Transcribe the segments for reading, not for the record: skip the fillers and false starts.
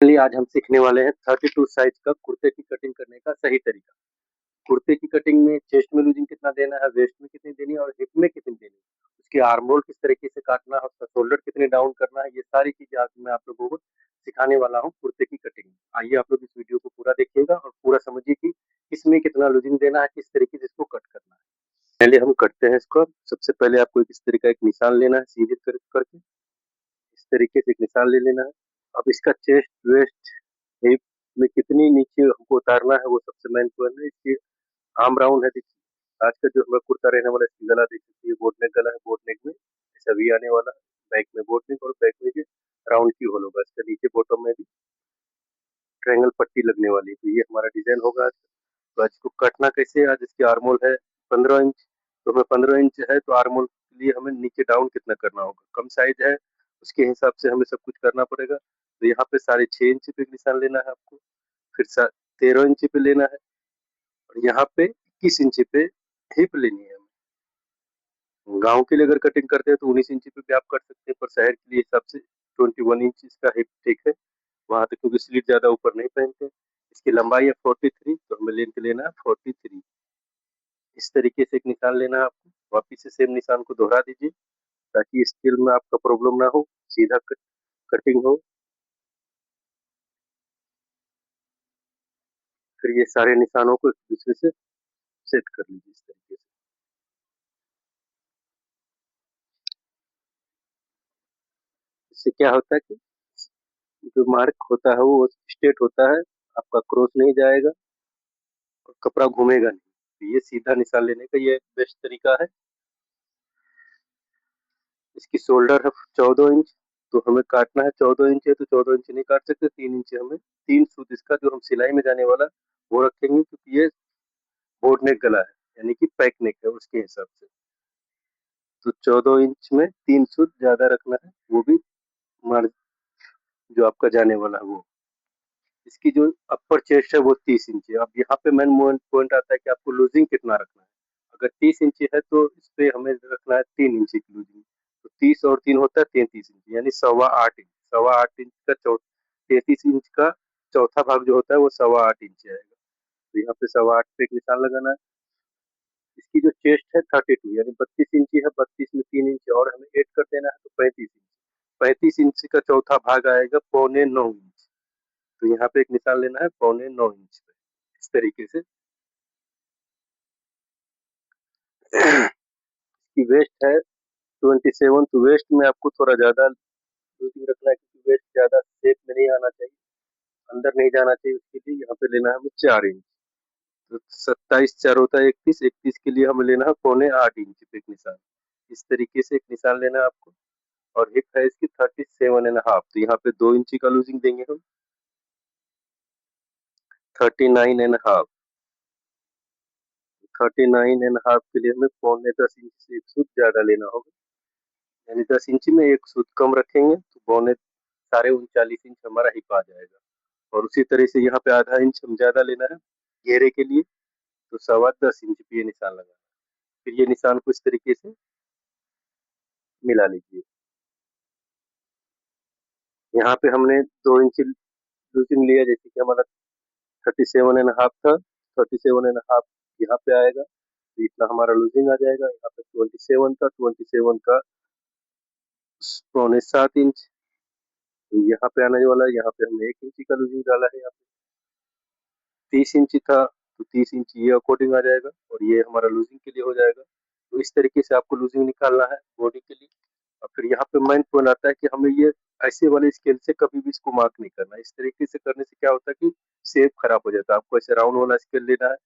चलिए आज हम सीखने वाले हैं 32 साइज का कुर्ते की कटिंग करने का सही तरीका। कुर्ते की कटिंग में चेस्ट में लूजिंग कितना देना है, वेस्ट में कितनी देनी है और हिप में कितनी देनी है। उसकी आर्म होल किस तरीके से काटना है, उसका शोल्डर कितने डाउन करना है, ये सारी चीजें आज मैं आप लोगों को सिखाने वाला हूँ कुर्ते की कटिंग में। आइए आप लोग इस वीडियो को पूरा देखिएगा और पूरा समझिए कि किसमें कितना लूजिंग देना है, किस तरीके से इसको कट करना है। पहले हम कटते हैं इसको। सबसे पहले आपको इस तरीके का एक निशान लेना है, सीधे करके इस तरीके से एक निशान ले लेना है। अब इसका चेस्ट, वेस्ट, हिप में कितनी नीचे हमको उतारना है वो सबसे मेन पॉइंट है। इसकी आर्म राउंड है, देखिए आज का जो हमारा कुर्ता रहने वाला, इसकी गला देख सकते हैं, बोट नेक गला है। बोट नेक में ऐसा वी आने वाला, बैक में बोट नेक और बैक में भी राउंड की होल होगा। इसका नीचे बॉटम में भी ट्रायंगल पट्टी लगने वाली है। तो ये हमारा डिजाइन होगा आज। तो आज इसको कटना कैसे है, आज इसकी आर्म होल है 15 इंच। तो हमें 15 इंच है तो आर्म होल के लिए हमें नीचे डाउन कितना करना होगा, कम साइज है उसके हिसाब से हमें सब कुछ करना पड़ेगा। तो यहाँ पे 6.5 इंच पे निशान लेना है आपको, फिर 13 इंच पे लेना है और यहाँ पे 21 इंच पे हिप लेनी है। गांव के लिए अगर कटिंग करते हैं तो 19 इंच पे भी आप कर सकते हैं, पर शहर के लिए हिसाब से 21 इंच इसका हिप ठीक है। वहां तक क्योंकि स्लीट ज्यादा ऊपर नहीं पहनते। इसकी लंबाई है 43, तो हमें लेंथ लेना है 43। इस तरीके से एक निशान लेना है आपको। वापिस से सेम निशान को दोहरा दीजिए ताकि स्केल में आपका प्रॉब्लम ना हो, सीधा कटिंग हो। फिर ये सारे निशानों को एक दूसरे से सेट कर लीजिए इस तरीके से। इससे क्या होता है कि जो मार्क होता है वो स्ट्रेट होता है, आपका क्रॉस नहीं जाएगा और कपड़ा घूमेगा नहीं। तो ये सीधा निशान लेने का ये बेस्ट तरीका है। इसकी शोल्डर है 14 इंच, तो हमें काटना है 14 इंच है तो 14 इंच नहीं काट सकते, 3 इंच हमें 3 सूत इसका जो हम सिलाई में जाने वाला वो रखेंगे, क्योंकि ये बोट नेक गला है यानी कि पैक नेक है उसके हिसाब से। तो 14 इंच में 3 सूत ज्यादा रखना है, वो भी मार्जिन जो आपका जाने वाला है वो। इसकी जो अपर चेस्ट है वो 30 इंच है। अब यहाँ पे मेन पॉइंट आता है कि आपको लूजिंग कितना रखना है। अगर 30 इंच है तो इस पे हमें रखना है 3 इंच की लूजिंग। तो 30 और 3 होता है 33 इंच, यानी 8.25 इंच। 8.25 इंच का 33 इंच का चौथा भाग जो होता है वो 8.25 इंच आएगा। तो यहाँ पे 8.25 पे एक निशान लगाना है। इसकी जो चेस्ट है 32, यानी 32 इंच है। 32 में 3 इंच और हमें ऐड कर देना है तो 35 इंच। 35 इंच का चौथा भाग आएगा 8.25 इंच। तो यहाँ पे एक निशान लेना है 8.25 इंच पे इस तरीके से। इसकी वेस्ट है 27, तो वेस्ट में आपको थोड़ा ज्यादा लूजिंग रखना है, क्योंकि वेस्ट ज्यादा शेप में नहीं आना चाहिए, अंदर नहीं जाना चाहिए। उसके लिए यहाँ पे लेना है हमें 4 इंच। तो 27 4 होता है 31, 31 के लिए हमें लेना है 8.25 इंच पे एक निशान। इस तरीके से एक निशान लेना है आपको। और हिप है इसकी 37.5, तो यहाँ पे 2 इंच का लूजिंग देंगे हम। 39.5, 39.5 के लिए हमें 9.25 इंच से 1 सूत ज्यादा लेना होगा, यानी 10 इंच में 1 सूत कम रखेंगे तो 39.5 इंच हमारा हिप आ जाएगा। और उसी तरह से यहाँ पे आधा इंच हम ज्यादा लेना है घेरे के लिए, तो 10.25 इंच पे ये निशान लगाना है। फिर ये निशान को इस तरीके से मिला लीजिए। यहाँ पे हमने 2 इंच लूजिंग लिया, जैसे कि हमारा 37.5 था। 37.5 यहाँ पे आएगा, तो इतना हमारा लूजिंग आ जाएगा। यहाँ पे 27 था, 27 का 6.25 इंच, तो यहाँ पे आने वाला है। यहाँ पे हमने 1 इंच का लूजिंग डाला है। यहाँ पे 30 इंच था, तो 30 इंच ये अकॉर्डिंग आ जाएगा और ये हमारा लूजिंग के लिए हो जाएगा। तो इस तरीके से आपको लूजिंग निकालना है बॉडी के लिए। और फिर यहाँ पे मेन पॉइंट आता है कि हमें ये ऐसे वाले स्केल से कभी भी इसको मार्क नहीं करना। इस तरीके से करने से क्या होता है कि शेप खराब हो जाता है। आपको ऐसे राउंड वाला स्केल लेना है।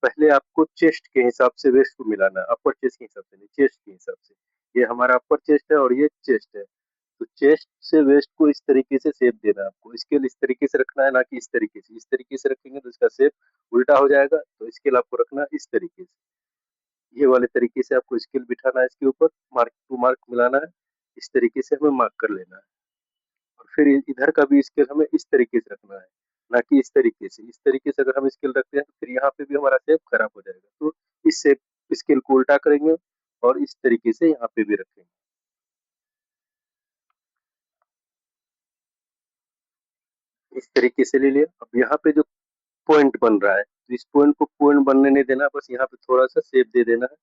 पहले आपको चेस्ट के हिसाब से वेस्ट को मिलाना है, अपर चेस्ट के हिसाब से नहीं, चेस्ट के हिसाब से। ये हमारा अपर चेस्ट है और ये चेस्ट है, तो चेस्ट से वेस्ट को इस तरीके से शेप देना है आपको। स्केल इस तरीके से रखना है, ना कि इस तरीके से। इस तरीके से रखेंगे तो इसका शेप उल्टा हो जाएगा, तो स्केल आपको रखना है इस तरीके से। ये वाले तरीके से आपको स्केल बिठाना है, इसके ऊपर मार्क टू मार्क मिलाना है। इस तरीके से हमें मार्क कर लेना है। और फिर इधर का भी स्केल हमें इस तरीके से रखना है, ना कि इस तरीके से। इस तरीके से अगर हम स्केल रखते हैं तो फिर यहाँ पे भी हमारा शेप खराब हो जाएगा। तो इस शेप स्केल को उल्टा करेंगे और इस तरीके से यहाँ पे भी रखेंगे। इस तरीके से ले लिया। अब यहाँ पे जो पॉइंट बन रहा है, तो इस पॉइंट को पॉइंट बनने नहीं देना, बस यहाँ पे थोड़ा सा शेप दे देना है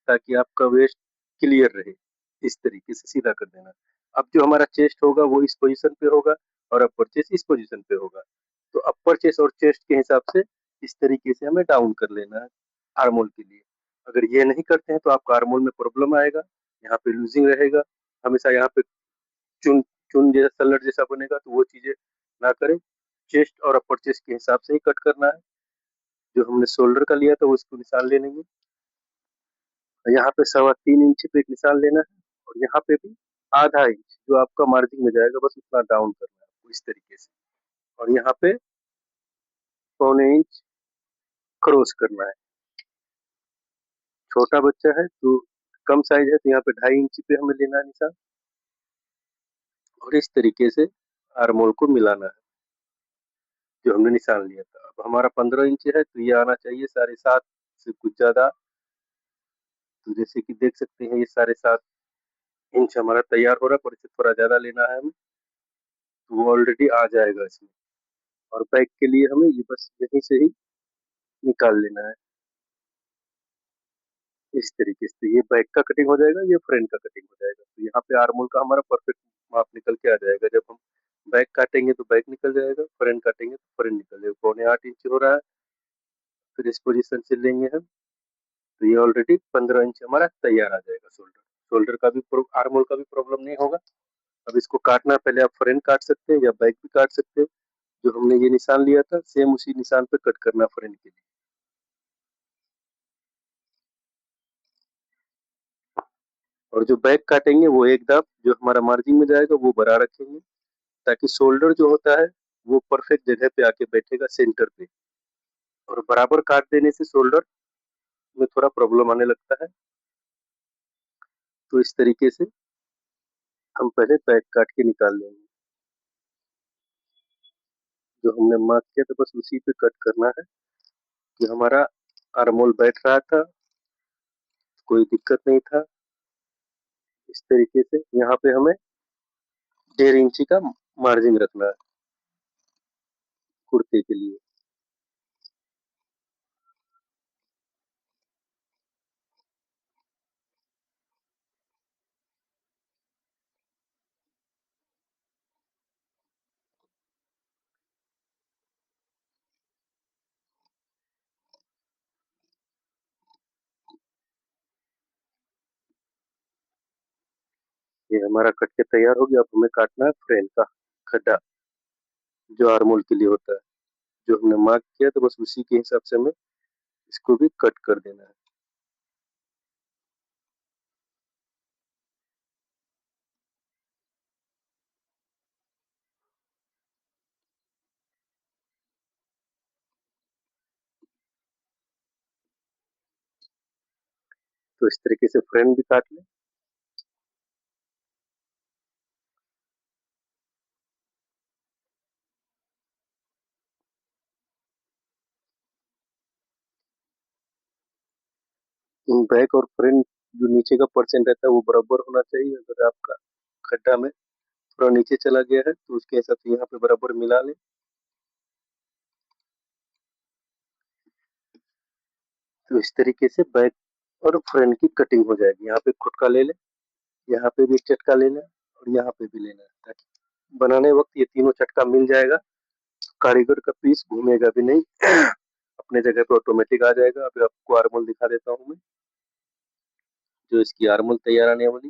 ताकि आपका वेस्ट क्लियर रहे। इस तरीके से सीधा कर देना। अब जो हमारा चेस्ट होगा वो इस पोजीशन पे होगा और अपर चेस्ट इस पोजीशन पे होगा। तो अपर चेस्ट और चेस्ट के हिसाब से इस तरीके से हमें डाउन कर लेना है आर्मोल के लिए। अगर ये नहीं करते हैं तो आपका आर्मोल में प्रॉब्लम आएगा, यहाँ पे लूजिंग रहेगा। हमेशा यहाँ पे चुन चुन जैसा सलट जैसा बनेगा, तो वो चीजें ना करें। चेस्ट और अपर चेस्ट के हिसाब से ही कट करना है। जो हमने शोल्डर का लिया था वो इसको निशान ले लेंगे। यहाँ पे 3.25 इंच पे एक निशान लेना है और यहाँ पे भी आधा इंच जो आपका मार्जिन में जाएगा बस उतना डाउन करना है आपको इस तरीके से। और यहाँ पे 1.25 इंच क्रॉस करना है। छोटा बच्चा है तो कम साइज है तो यहाँ पे 2.5 इंच पे हमें लेना है निशान और इस तरीके से आर्मोल को मिलाना है जो हमने निशान लिया था। अब हमारा 15 इंच है तो ये आना चाहिए 7.5 से कुछ ज्यादा। तो जैसे कि देख सकते हैं ये 7.5 इंच हमारा तैयार हो रहा है, पर इसे थोड़ा ज्यादा लेना है हमें, तो वो ऑलरेडी आ जाएगा इसमें। और बैक के लिए हमें ये बस यहीं से ही निकाल लेना है इस तरीके से। तो ये बैक का कटिंग हो जाएगा, ये फ्रंट का कटिंग हो जाएगा। तो यहाँ पे आर्मोल का हमारा परफेक्ट माप निकल के आ जाएगा। जब हम बैक काटेंगे तो बैक निकल जाएगा, फ्रंट काटेंगे तो फ्रंट निकल जाएगा। 1.25 इंच हो रहा है, फिर इस पोजीशन से लेंगे हम, तो ये ऑलरेडी 15 इंच हमारा तैयार आ जाएगा। शोल्डर शोल्डर का भी आर्मोल का भी प्रॉब्लम नहीं होगा। अब इसको काटना, पहले आप फ्रंट काट सकते हैं या बैक भी काट सकते हैं। जो हमने ये निशान लिया था सेम उसी निशान पे कट करना फ्रंट के लिए। और जो बैक काटेंगे वो एकदम जो हमारा मार्जिन में जाएगा वो बड़ा रखेंगे, ताकि शोल्डर जो होता है वो परफेक्ट जगह पे आके बैठेगा सेंटर पे। और बराबर काट देने से शोल्डर में थोड़ा प्रॉब्लम आने लगता है। तो इस तरीके से हम पहले बैक काट के निकाल लेंगे। जो हमने मार्क किया था बस उसी पे कट करना है कि हमारा आर्मोल बैठ रहा था, कोई दिक्कत नहीं था। इस तरीके से यहाँ पे हमें 1.5 इंची का मार्जिन रखना है कुर्ते के लिए। ये हमारा कट के तैयार हो गया। अब हमें काटना है फ्रेम का खड्डा जो आर्मोल के लिए होता है। जो हमने मार्क किया तो बस उसी के हिसाब से हमें इसको भी कट कर देना है। तो इस तरीके से फ्रेम भी काट लें। बैक और फ्रंट जो नीचे का परसेंट रहता है वो बराबर होना चाहिए। अगर आपका खड्डा में थोड़ा नीचे चला गया है तो उसके हिसाब से यहाँ पे बराबर मिला लें। तो इस तरीके से बैक और फ्रंट की कटिंग हो जाएगी। यहाँ पे खुटका ले लें, यहाँ पे भी एक चटका लेना है और यहाँ पे भी लेना है, ताकि बनाने वक्त ये तीनों चटका मिल जाएगा। कारीगर का पीस घूमेगा भी नहीं, अपने जगह पे ऑटोमेटिक आ जाएगा। अभी आपको आर्मोल दिखा देता हूँ मैं। जो इसकी आर्मोल तैयार आने वाली,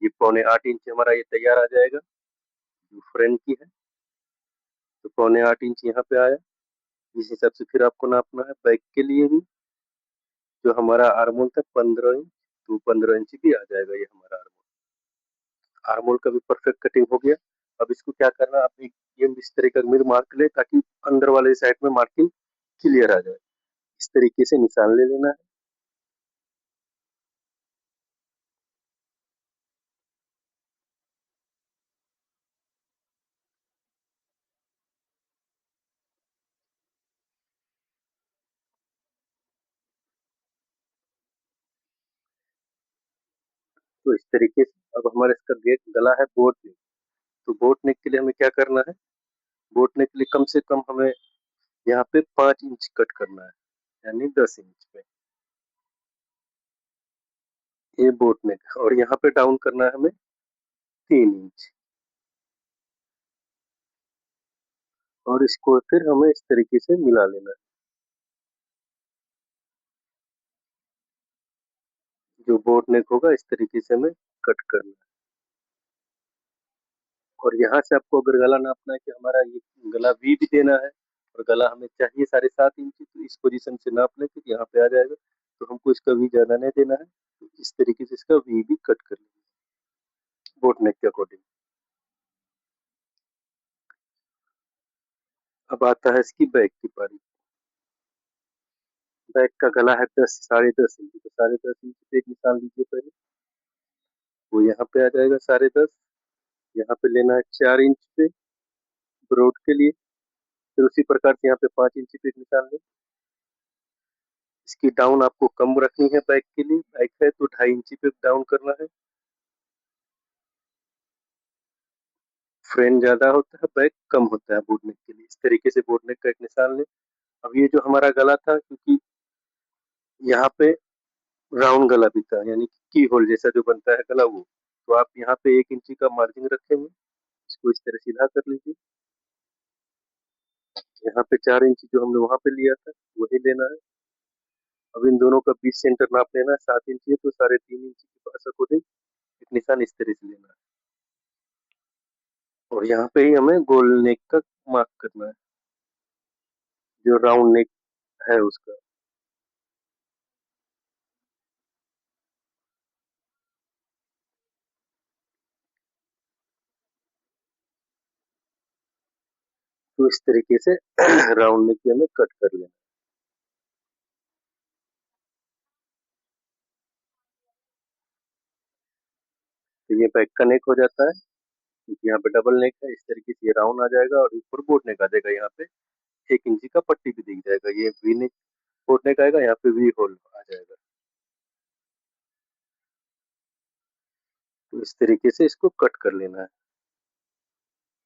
ये 1.25 इंच हमारा ये तैयार आ जाएगा जो फ्रंट की है। तो 1.25 इंच यहाँ पे आया। इस हिसाब से फिर आपको नापना है बैक के लिए भी। जो हमारा आर्मोल था 15 इंच, तो 15 इंच भी आ जाएगा ये हमारा आर्मोल। आर्मोल का भी परफेक्ट कटिंग हो गया। अब इसको क्या करना है, आप ये इस तरह का मिड मार्क ले ताकि अंदर वाले साइड में मार्किंग क्लियर आ जाए। इस तरीके से निशान ले लेना है। तो इस तरीके से अब हमारा इसका गेट गला है बोट नेक। तो बोट नेक के लिए हमें क्या करना है, बोट नेक के लिए कम से कम हमें यहाँ पे 5 इंच कट करना है, यानी 10 इंच पे ये बोट नेक, और यहाँ पे डाउन करना है हमें 3 इंच, और इसको फिर हमें इस तरीके से मिला लेना है। जो बोट नेक होगा इस तरीके से हमें कट करना है। और यहाँ से आपको अगर गला नापना है कि हमारा ये गला वी भी देना है और गला हमें चाहिए 7.5 इंच, तो इस पोजीशन से नाप लें, फिर यहाँ पे आ जाएगा। तो हमको इसका वी ज्यादा नहीं देना है, तो इस तरीके से इसका वी भी कट कर लेंगे बोट नेक के अकॉर्डिंग। अब आता है इसकी बैक की पारी। बैक का गला है 10 साढ़े 10 इंच, तो 10.5 इंच पे एक निशान लीजिए पहले, वो यहाँ पे आ जाएगा 10.5। यहाँ पे लेना है 4 इंच पे ब्रॉड के लिए, फिर उसी प्रकार से यहाँ पे 5 इंच पे एक निशान लें। इसकी डाउन आपको कम रखनी है बैक के लिए, बैक है तो 2.5 इंच पे डाउन करना है। फ्रेम ज्यादा होता है, बैक कम होता है बोट नेक के लिए। इस तरीके से बोट नेक का एक निशान लें। अब ये जो हमारा गला था, क्योंकि यहाँ पे राउंड गला भी था, यानी की होल जैसा जो बनता है गला, वो तो आप यहाँ पे 1 इंची का मार्जिन रखेंगे, इसको इस तरह सीधा कर लीजिए। यहाँ पे 4 इंची जो हमने वहां पे लिया था वही लेना है। अब इन दोनों का बीच सेंटर नाप लेना है, 7 इंची है तो 3.5 इंची के पास अकॉर्डिंग एक निशान इस तरह से लेना है, और यहाँ पे ही हमें गोल नेक का मार्क करना है, जो राउंड नेक है उसका। तो इस तरीके से राउंड नेक हमें कट कर लेना। तो ये बैक का नेक हो जाता है, क्योंकि यहाँ पे डबल नेक है। इस तरीके से ये राउंड आ जाएगा, और ऊपर बोट नेक आ जाएगा। यहाँ पे 1 इंची का पट्टी भी दिख जाएगा, ये वी नेक बोट नेक आएगा, यहाँ पे वी होल आ जाएगा। तो इस तरीके से इसको कट कर लेना है।